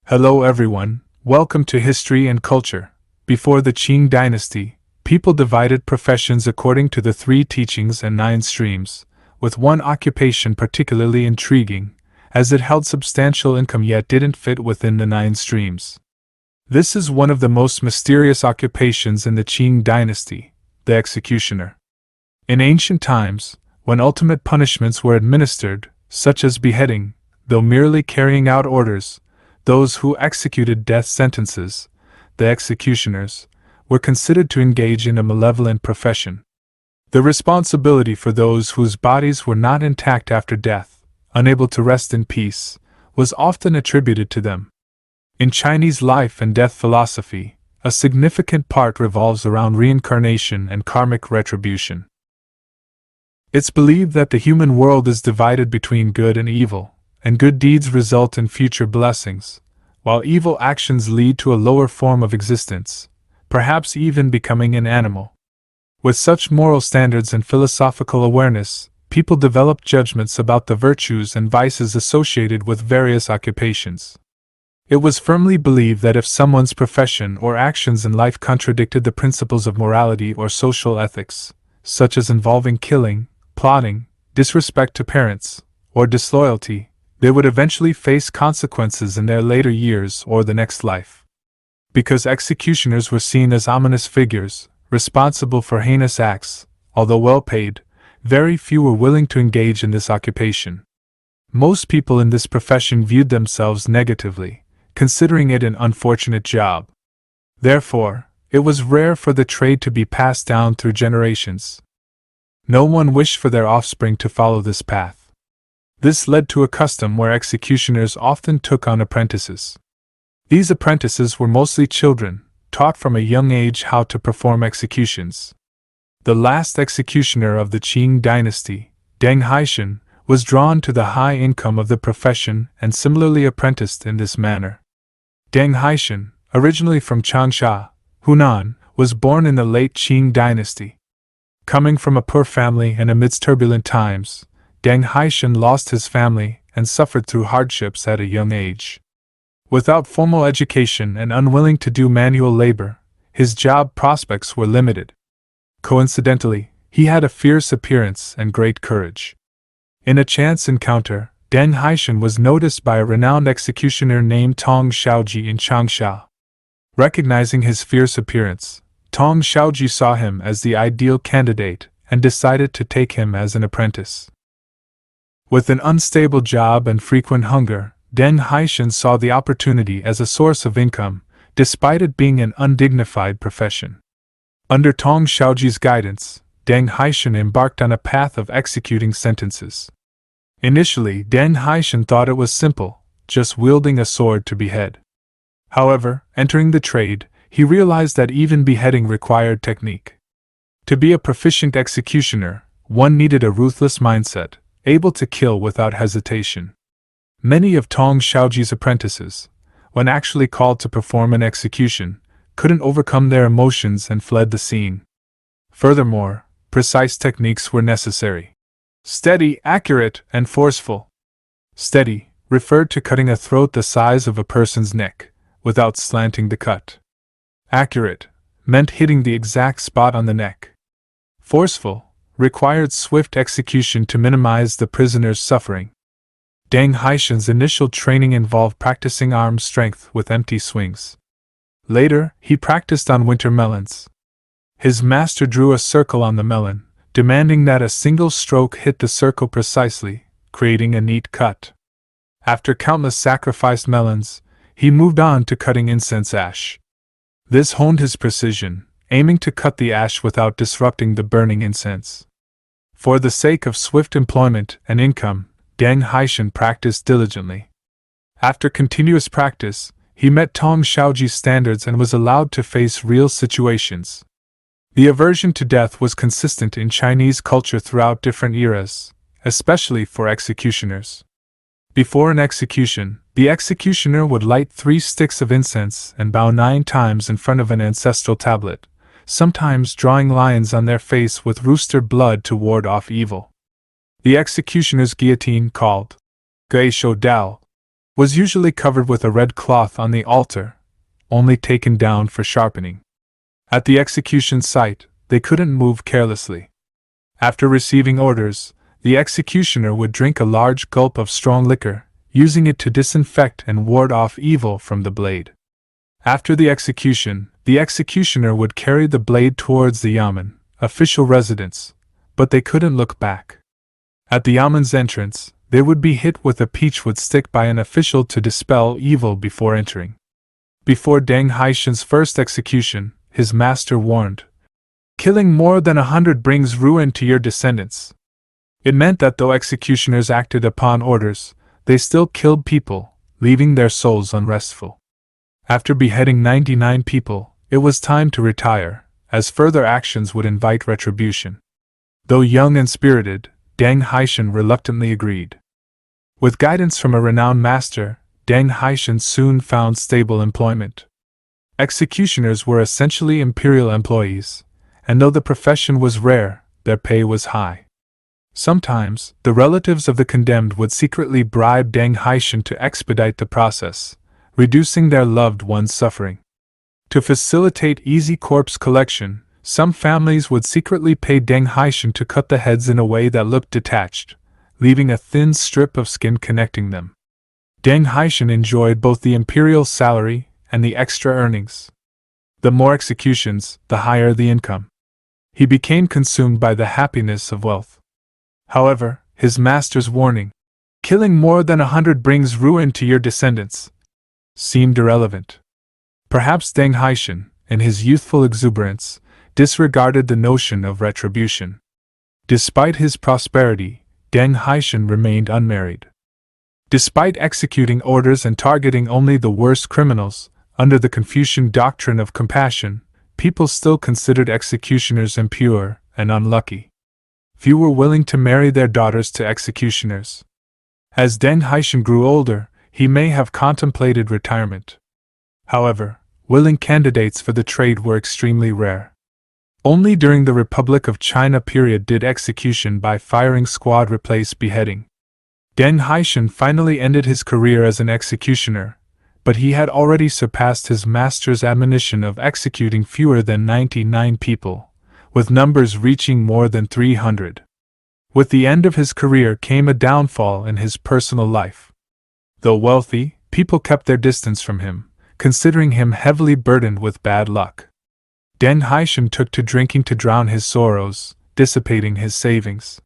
Hello everyone, welcome to History and Culture. Before the Qing Dynasty, people divided professions according to the three teachings and nine streams, with one occupation particularly intriguing, as it held substantial income yet didn't fit within the nine streams. This is one of the most mysterious occupations in the Qing Dynasty, the executioner. In ancient times, when ultimate punishments were administered, such as beheading, though merely carrying out orders, those who executed death sentences, the executioners, were considered to engage in a malevolent profession. The responsibility for those whose bodies were not intact after death, unable to rest in peace, was often attributed to them. In Chinese life and death philosophy, a significant part revolves around reincarnation and karmic retribution. It's believed that the human world is divided between good and evil, and good deeds result in future blessings, while evil actions lead to a lower form of existence, perhaps even becoming an animal. With such moral standards and philosophical awareness, people develop judgments about the virtues and vices associated with various occupations. It was firmly believed that if someone's profession or actions in life contradicted the principles of morality or social ethics, such as involving killing, plotting, disrespect to parents, or disloyalty, they would eventually face consequences in their later years or the next life. Because executioners were seen as ominous figures, responsible for heinous acts, although well paid, very few were willing to engage in this occupation. Most people in this profession viewed themselves negatively, considering it an unfortunate job. Therefore, it was rare for the trade to be passed down through generations. No one wished for their offspring to follow this path. This led to a custom where executioners often took on apprentices. These apprentices were mostly children, taught from a young age how to perform executions. The last executioner of the Qing Dynasty, Deng Haishan, was drawn to the high income of the profession and similarly apprenticed in this manner. Deng Haishan, originally from Changsha, Hunan, was born in the late Qing Dynasty. Coming from a poor family and amidst turbulent times, Deng Haishan lost his family and suffered through hardships at a young age. Without formal education and unwilling to do manual labor, his job prospects were limited. Coincidentally, he had a fierce appearance and great courage. In a chance encounter, Deng Haishan was noticed by a renowned executioner named Tong Shaoji in Changsha. Recognizing his fierce appearance, Tong Shaoji saw him as the ideal candidate and decided to take him as an apprentice. With an unstable job and frequent hunger, Deng Haishan saw the opportunity as a source of income, despite it being an undignified profession. Under Tong Shaoji's guidance, Deng Haishan embarked on a path of executing sentences. Initially, Deng Haishan thought it was simple, just wielding a sword to behead. However, entering the trade, he realized that even beheading required technique. To be a proficient executioner, one needed a ruthless mindset, able to kill without hesitation. Many of Tong Shaoji's apprentices, when actually called to perform an execution, couldn't overcome their emotions and fled the scene. Furthermore, precise techniques were necessary. Steady, accurate, and forceful. Steady referred to cutting a throat the size of a person's neck, without slanting the cut. Accurate meant hitting the exact spot on the neck. Forceful required swift execution to minimize the prisoner's suffering. Deng Haishan's initial training involved practicing arm strength with empty swings. Later, he practiced on winter melons. His master drew a circle on the melon, demanding that a single stroke hit the circle precisely, creating a neat cut. After countless sacrificed melons, he moved on to cutting incense ash. This honed his precision, aiming to cut the ash without disrupting the burning incense. For the sake of swift employment and income, Deng Haishan practiced diligently. After continuous practice, he met Tong Shaoji's standards and was allowed to face real situations. The aversion to death was consistent in Chinese culture throughout different eras, especially for executioners. Before an execution, the executioner would light 3 sticks of incense and bow 9 times in front of an ancestral tablet, sometimes drawing lions on their face with rooster blood to ward off evil. The executioner's guillotine, called Gui Shou Dao, was usually covered with a red cloth on the altar, only taken down for sharpening. At the execution site, they couldn't move carelessly. After receiving orders, the executioner would drink a large gulp of strong liquor, using it to disinfect and ward off evil from the blade. After the executioner would carry the blade towards the yamen, official residence, but they couldn't look back. At the yamen's entrance, they would be hit with a peachwood stick by an official to dispel evil before entering. Before Deng Haishan's first execution, his master warned, "Killing more than 100 brings ruin to your descendants." It meant that though executioners acted upon orders, they still killed people, leaving their souls unrestful. After beheading 99 people, it was time to retire, as further actions would invite retribution. Though young and spirited, Deng Haishan reluctantly agreed. With guidance from a renowned master, Deng Haishan soon found stable employment. Executioners were essentially imperial employees, and though the profession was rare, their pay was high. Sometimes, the relatives of the condemned would secretly bribe Deng Haishan to expedite the process, reducing their loved ones' suffering. To facilitate easy corpse collection, some families would secretly pay Deng Haishan to cut the heads in a way that looked detached, leaving a thin strip of skin connecting them. Deng Haishan enjoyed both the imperial salary and the extra earnings. The more executions, the higher the income. He became consumed by the happiness of wealth. However, his master's warning, "Killing more than 100 brings ruin to your descendants," seemed irrelevant. Perhaps Deng Haishan, in his youthful exuberance, disregarded the notion of retribution. Despite his prosperity, Deng Haishan remained unmarried. Despite executing orders and targeting only the worst criminals, under the Confucian doctrine of compassion, people still considered executioners impure and unlucky. Few were willing to marry their daughters to executioners. As Deng Haishan grew older, he may have contemplated retirement. However, willing candidates for the trade were extremely rare. Only during the Republic of China period did execution by firing squad replace beheading. Deng Haishan finally ended his career as an executioner, but he had already surpassed his master's admonition of executing fewer than 99 people, with numbers reaching more than 300. With the end of his career came a downfall in his personal life. Though wealthy, people kept their distance from him, considering him heavily burdened with bad luck. Deng Haishan took to drinking to drown his sorrows, dissipating his savings.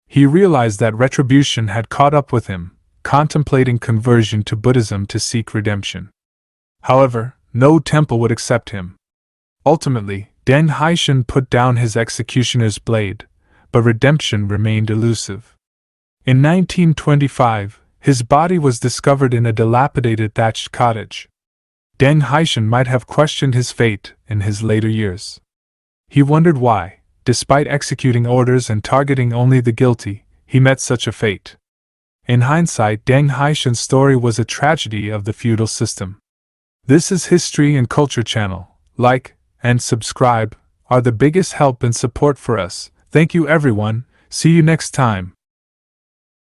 He realized that retribution had caught up with him, contemplating conversion to Buddhism to seek redemption. However, no temple would accept him. Ultimately, Deng Haishan put down his executioner's blade, but redemption remained elusive. In 1925, his body was discovered in a dilapidated thatched cottage. Deng Haishan might have questioned his fate in his later years. He wondered why, despite executing orders and targeting only the guilty, he met such a fate. In hindsight, Deng Haishan's story was a tragedy of the feudal system. This is History and Culture Channel. Like and subscribe are the biggest help and support for us. Thank you everyone. See you next time.